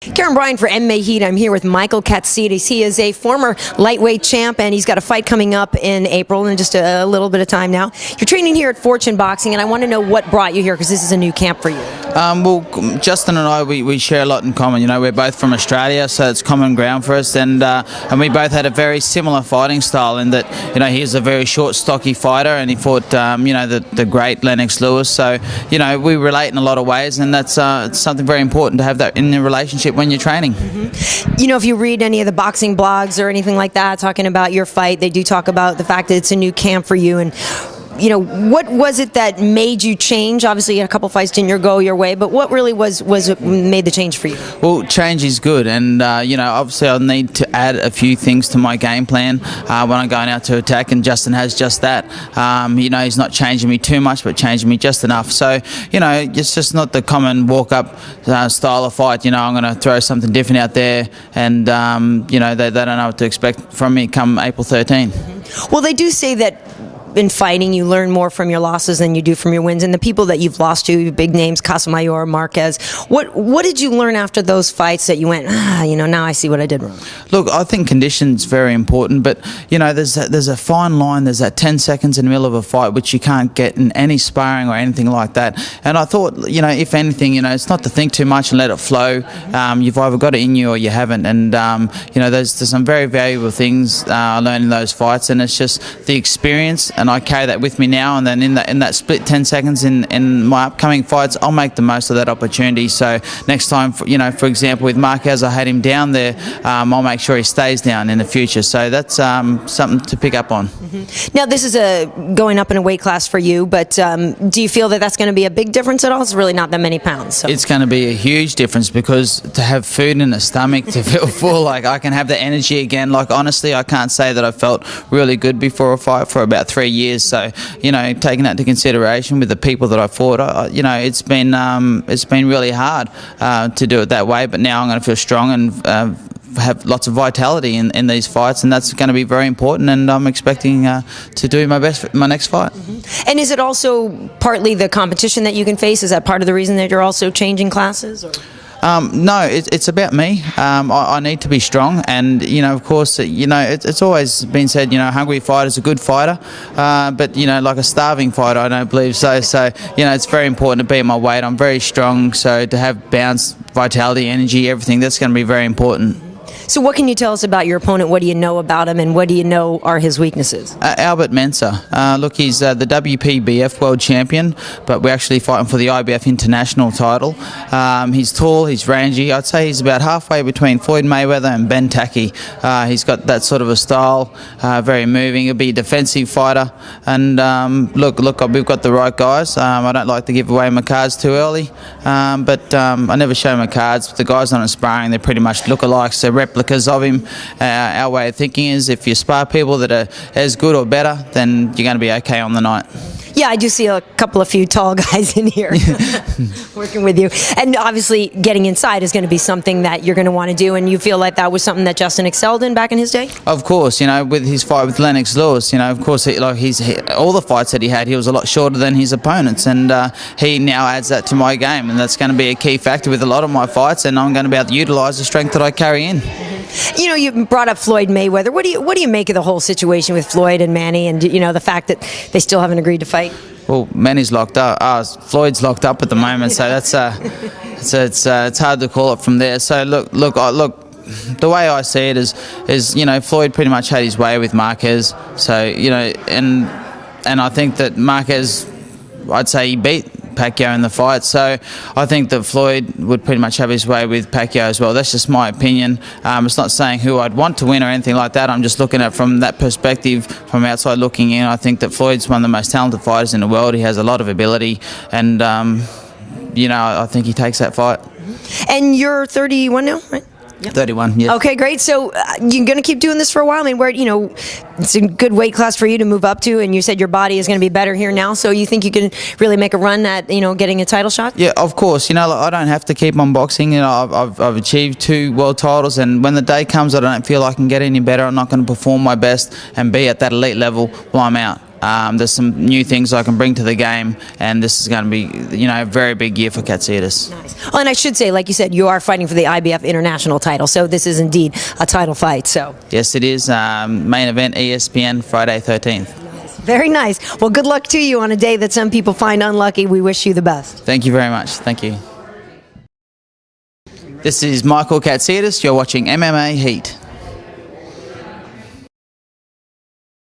Karyn Bryant for MMA H.E.A.T. I'm here with Michael Katsidis. He is a former lightweight champ, and he's got a fight coming up in April in just a little bit of time now. You're training here at Fortune Boxing, and I want to know what brought you here, because this is a new camp for you. Well, Justin and I, we share a lot in common. You know, we're both from Australia, so it's common ground for us, and we both had a very similar fighting style in that, you know, he's a very short, stocky fighter, and he fought, you know, the great Lennox Lewis. So, you know, we relate in a lot of ways, and that's it's something very important to have that in the relationship when you're training. You know, if you read any of the boxing blogs or anything like that talking about your fight, they do talk about the fact that it's a new camp for you. And you know, what was it that made you change? Obviously, you had a couple fights didn't go your way, but what really was made the change for you? Well, change is good, and you know, obviously I'll need to add a few things to my game plan when I'm going out to attack, and Justin has just that. You know, he's not changing me too much, but changing me just enough. So, you know, it's just not the common walk-up style of fight. You know, I'm going to throw something different out there, and you know, they don't know what to expect from me come April 13. Well, they do say that in fighting, you learn more from your losses than you do from your wins. And the people that you've lost to, big names, Casamayor, Marquez, what did you learn after those fights that you went, you know, now I see what I did wrong? Look, I think condition's very important, but, you know, there's a fine line. There's that 10 seconds in the middle of a fight, which you can't get in any sparring or anything like that. And I thought, you know, if anything, you know, it's not to think too much and let it flow. You've either got it in you or you haven't. And, you know, there's some very valuable things I learned in those fights, and it's just the experience. And I carry that with me now, and then in that split 10 seconds in my upcoming fights, I'll make the most of that opportunity. So next time, you know, for example, with Marquez, I had him down there. I'll make sure he stays down in the future. So that's something to pick up on. Now, this is going up in a weight class for you, but do you feel that that's going to be a big difference at all? It's really not that many pounds. So. It's going to be a huge difference, because to have food in the stomach, to feel full, like I can have the energy again. Like, honestly, I can't say that I felt really good before a fight for about 3 years. So, you know, taking that into consideration with the people that I fought, you know, it's been really hard to do it that way. But now I'm going to feel strong and have lots of vitality in these fights, and that's going to be very important. And I'm expecting to do my best for my next fight. And is it also partly the competition that you can face? Is that part of the reason that you're also changing classes? Or? No, it's about me. I need to be strong, and, you know, of course, you know, it's always been said, you know, a hungry fighter's a good fighter, but, you know, like a starving fighter, I don't believe so. So, you know, it's very important to be at my weight. I'm very strong, so to have bounce, vitality, energy, everything, that's going to be very important. So what can you tell us about your opponent? What do you know about him, and what do you know are his weaknesses? Albert Mensah. Look, he's the WPBF World Champion, but we're actually fighting for the IBF International title. He's tall, he's rangy. I'd say he's about halfway between Floyd Mayweather and Ben Tacky. He's got that sort of a style, very moving. He'll be a defensive fighter. And look, we've got the right guys. I don't like to give away my cards too early, but I never show my cards. The guys on a sparring, they're pretty much lookalikes. They're replicas of him. Our way of thinking is, if you spar people that are as good or better, then you're going to be okay on the night. Yeah, I do see a few tall guys in here working with you. And obviously getting inside is going to be something that you're going to want to do, and you feel like that was something that Justin excelled in back in his day? Of course, you know, with his fight with Lennox Lewis, you know, of course, all the fights that he had, he was a lot shorter than his opponents, and he now adds that to my game, and that's going to be a key factor with a lot of my fights, and I'm going to be able to utilise the strength that I carry in. You know, you brought up Floyd Mayweather. What do you make of the whole situation with Floyd and Manny, and, you know, the fact that they still haven't agreed to fight? Well, Manny's locked up. Floyd's locked up at the moment, so that's it's hard to call it from there. So look. The way I see it is, you know, Floyd pretty much had his way with Marquez. So, you know, and I think that Marquez, I'd say he beat Pacquiao in the fight, so I think that Floyd would pretty much have his way with Pacquiao as well. That's just my opinion. It's not saying who I'd want to win or anything like that. I'm just looking at it from that perspective, from outside looking in. I think that Floyd's one of the most talented fighters in the world. He has a lot of ability, and you know, I think he takes that fight. And you're 31 now, right? Yep. 31, yeah. Okay, great. So you're going to keep doing this for a while? I mean, where, you know, it's a good weight class for you to move up to, and you said your body is going to be better here now, so you think you can really make a run at, you know, getting a title shot? Yeah, of course. You know, I don't have to keep on boxing. You know, I've achieved 2 world titles, and when the day comes I don't feel I can get any better, I'm not going to perform my best and be at that elite level while I'm out. there's some new things I can bring to the game, and this is going to be, a very big year for Katsidis. Nice. Oh, and I should say, like you said, you are fighting for the IBF International title, so this is indeed a title fight. So yes, it is. Main event, ESPN, Friday 13th. Very nice. Well, good luck to you on a day that some people find unlucky. We wish you the best. Thank you very much. Thank you. This is Michael Katsidis. You're watching MMA Heat.